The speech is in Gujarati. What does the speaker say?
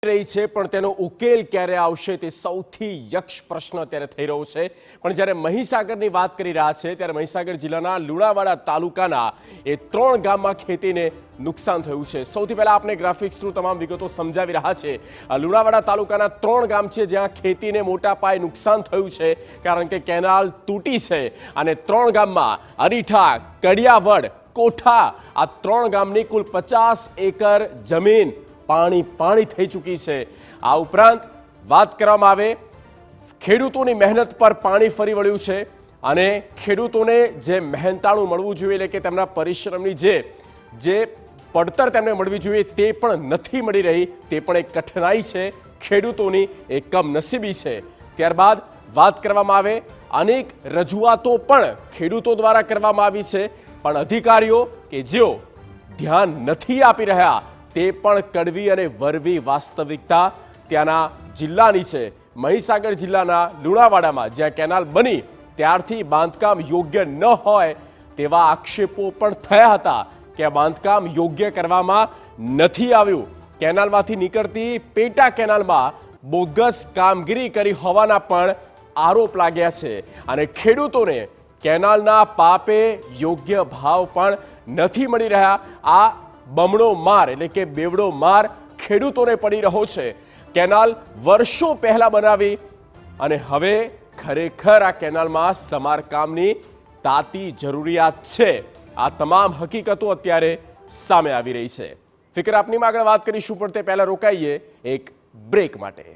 રહી છે પણ તેનો ઉકેલ ક્યારે આવશે તે સૌથી યક્ષ પ્રશ્ન અત્યારે થઈ રહ્યો છે। પણ જ્યારે મહીસાગરની વાત કરી રહ્યા છે ત્યારે મહીસાગર જિલ્લાના લુણાવાડા તાલુકાના એ 3 ગામમાં ખેતીને નુકસાન થયું છે। સૌથી પહેલા આપણે ગ્રાફિક્સ થ્રુ તમામ વિગતો સમજાવી રહ્યા છે। લુણાવાડા તાલુકાના 3 ગામ છે જ્યાં ખેતીને મોટા પાયે નુકસાન થયું છે કારણ કે કેનાલ તૂટી છે અને 3 ગામમાં અરીઠા, કડિયાવડ, કોઠા આ 3 ગામની કુલ 50 એકર જમીન પાણી થઈ ચૂકી છે। આ ઉપરાંત વાત કરવામાં આવે ખેડૂતોની મહેનત પર પાણી ફરી વળ્યું છે અને ખેડૂતોને જે મહેનતાણું મળવું જોઈએ એટલે કે તેમના પરિશ્રમની જે પડતર તેમને મળવી જોઈએ તે પણ નથી મળી રહી। તે પણ એક કઠિનાઈ છે ખેડૂતોની, એ કમનસીબી છે। ત્યારબાદ વાત કરવામાં આવે અનેક રજૂઆતો પણ ખેડૂતો દ્વારા કરવામાં આવી છે પણ અધિકારીઓ કે જેઓ ધ્યાન નથી આપી રહ્યા તે પણ કડવી અને વરવી વાસ્તવિકતા ત્યાંના જિલ્લાની છે। મહીસાગર જિલ્લાના લુણાવાડામાં જ્યાં કેનાલ બની ત્યારથી બાંધકામ યોગ્ય ન હોય તેવા આક્ષેપો પણ થયા હતા કે આ બાંધકામ યોગ્ય કરવામાં નથી આવ્યું। કેનાલમાંથી નીકળતી પેટા કેનાલમાં બોગસ કામગીરી કરી હોવાના પણ આરોપ લાગ્યા છે અને ખેડૂતોને કેનાલના પાપે યોગ્ય ભાવ પણ નથી મળી રહ્યા। આ બમણો માર એટલે કે બેવડો માર ખેડૂતોને પડી રહ્યો છે। કેનાલ વર્ષો પહેલા બનાવી અને હવે ખરેખર આ કેનાલમાં સમારકામની તાતી જરૂરિયાત છે। આ તમામ હકીકતો અત્યારે સામે આવી રહી છે। ફિકર આપની આગળ વાત કરીશું પણ તે પહેલા રોકાઈએ એક બ્રેક માટે।